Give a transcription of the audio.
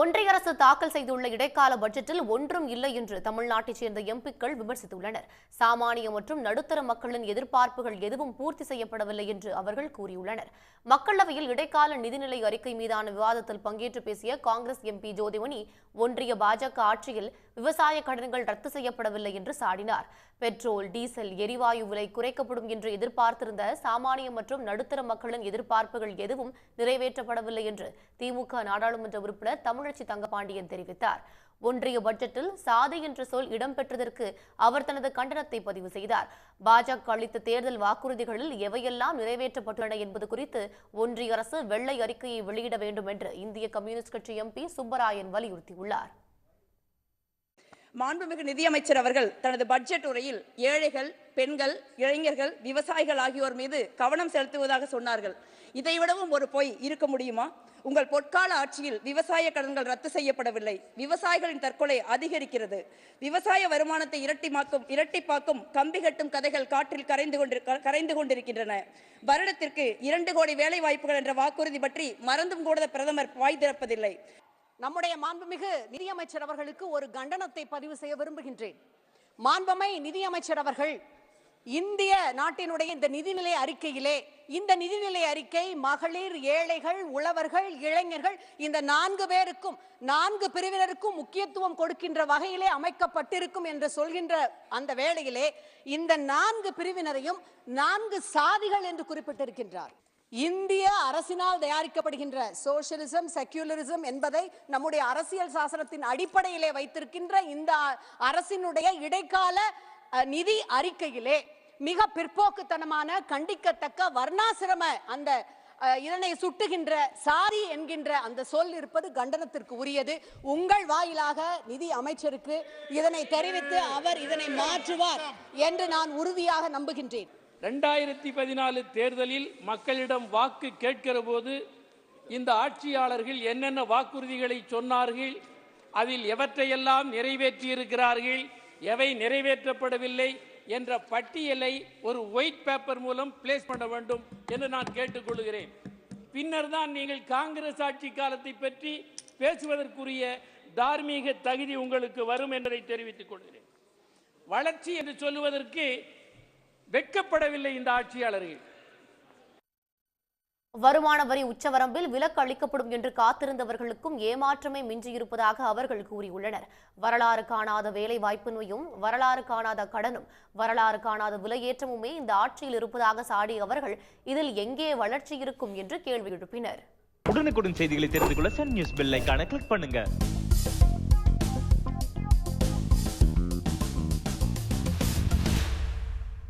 ஒன்றிய அரசு தாக்கல் செய்துள்ள இடைக்கால பட்ஜெட்டில் ஒன்றும் இல்லை என்று தமிழ்நாட்டைச் சேர்ந்த எம்பிக்கள் விமர்சித்துள்ளனர். சாமானிய மற்றும் நடுத்தர மக்களின் எதிர்பார்ப்புகள் எதுவும் பூர்த்தி செய்யப்படவில்லை என்று அவர்கள் கூறியுள்ளனர். மக்களவையில் இடைக்கால நிதிநிலை அறிக்கை மீதான விவாதத்தில் பங்கேற்று பேசிய காங்கிரஸ் எம்பி ஜோதிமணி, ஒன்றிய பாஜக ஆட்சியில் விவசாய கடன்கள் ரத்து செய்யப்படவில்லை என்று சாடினார். பெட்ரோல், டீசல், எரிவாயு விலை குறைக்கப்படும் என்று எதிர்பார்த்திருந்த சாமானிய மற்றும் நடுத்தர மக்களின் எதிர்பார்ப்புகள் எதுவும் நிறைவேற்றப்படவில்லை என்று திமுக நாடாளுமன்ற உறுப்பினர் தமிழச்சி தங்கபாண்டியன் தெரிவித்தார். ஒன்றிய பட்ஜெட்டில் சாதி என்ற சொல் இடம்பெற்றதற்கு அவர் தனது கண்டனத்தை பதிவு செய்தார். பாஜக அளித்த தேர்தல் வாக்குறுதிகளில் எவையெல்லாம் நிறைவேற்றப்பட்டுள்ளன என்பது குறித்து ஒன்றிய அரசு வெள்ளை அறிக்கையை வெளியிட வேண்டும் என்று இந்திய கம்யூனிஸ்ட் கட்சி எம்பி சுப்பராயன் வலியுறுத்தியுள்ளார். மாண்புமிகு நிதியமைச்சர் அவர்கள் தனது பட்ஜெட் உரையில் ஏழைகள், பெண்கள், இளைஞர்கள், விவசாயிகள் ஆகியோர் மீது கவனம் செலுத்துவதாக சொன்னார்கள். இதைவிடவும் ஒரு பொய் இருக்க முடியுமா? உங்கள் பொற்கால ஆட்சியில் விவசாய கடன்கள் ரத்து செய்யப்படவில்லை. விவசாயிகளின் தற்கொலை அதிகரிக்கிறது. விவசாய வருமானத்தை இரட்டிப்பாக்கும் கம்பி கட்டும் கதைகள் காற்றில் கரைந்து கொண்டிருக்கின்றன. வருடத்திற்கு 2 கோடி வேலை வாய்ப்புகள் என்ற வாக்குறுதி பற்றி மறந்தும் கூட பிரதமர் வாய் திறப்பதில்லை. நம்முடைய மாண்புமிகு நிதியமைச்சர் அவர்களுக்கு ஒரு கண்டனத்தை பதிவு செய்ய விரும்புகின்றேன். மாண்புமை நிதியமைச்சர் அவர்கள் இந்திய நாட்டினுடைய இந்த நிதிநிலை அறிக்கையிலே, இந்த நிதிநிலை அறிக்கை மகளிர், ஏழைகள், உழவர்கள், இளைஞர்கள் இந்த 4 பேருக்கும் 4 பிரிவினருக்கும் முக்கியத்துவம் கொடுக்கின்ற வகையிலே அமைக்கப்பட்டிருக்கும் என்று சொல்கின்ற அந்த வேளையிலே இந்த 4 பிரிவினரையும் 4 சாதிகள் என்று குறிப்பிட்டிருக்கின்றார். இந்திய அரசினால் தயாரிக்கப்படுகின்ற சோசியலிசம், செக்யூலரிசம் என்பதை நம்முடைய அரசியல் சாசனத்தின் அடிப்படையிலே வைத்திருக்கின்ற இந்த அரசினுடைய இடைக்கால நிதி அறிக்கையிலே மிக பிற்போக்குத்தனமான, கண்டிக்கத்தக்க, வர்ணாசிரம அந்த இதனை சுட்டுகின்ற சாதி என்கின்ற அந்த சொல் இருப்பது கண்டனத்திற்கு உரியது. உங்கள் வாயிலாக நிதி அமைச்சருக்கு இதனை தெரிவித்து அவர் இதனை மாற்றுவார் என்று நான் உறுதியாக நம்புகின்றேன். 2014 தேர்தலில் மக்களிடம் வாக்கு கேட்கிற போது இந்த ஆட்சியாளர்கள் என்னென்ன வாக்குறுதிகளை சொன்னார்கள், அதில் எவற்றையெல்லாம் நிறைவேற்றியிருக்கிறார்கள், எவை நிறைவேற்றப்படவில்லை என்ற பட்டியலை ஒரு ஒயிட் பேப்பர் மூலம் பிளேஸ் பண்ண வேண்டும் என்று நான் கேட்டுக்கொள்கிறேன். பின்னர் தான் நீங்கள் காங்கிரஸ் ஆட்சி காலத்தை பற்றி பேசுவதற்குரிய தார்மீக தகுதி உங்களுக்கு வரும் என்பதை தெரிவித்துக் கொள்கிறேன். வளர்ச்சி என்று சொல்லுவதற்கு வெட்கப்படவில்லை இந்த ஆட்சியாளர்கள். வருமான வரி உச்சவரம்பில் விலக்கு அளிக்கப்படும் என்று காத்திருந்தவர்களுக்கும் ஏமாற்றமே மிஞ்சியிருப்பதாக அவர்கள் கூறியுள்ளனர். வரலாறு காணாத வேலை வாய்ப்பின்மையும், வரலாறு காணாத கடனும், வரலாறு காணாத விலையேற்றமுமே இந்த ஆட்சியில் இருப்பதாக சாடிய அவர்கள் இதில் எங்கே வளர்ச்சி இருக்கும் என்று கேள்வி எழுப்பினர். உடனுக்குடன் செய்திகளை தெரிந்து கொள்ள சன் நியூஸ் பெல் ஐகானை கிளிக் பண்ணுங்க.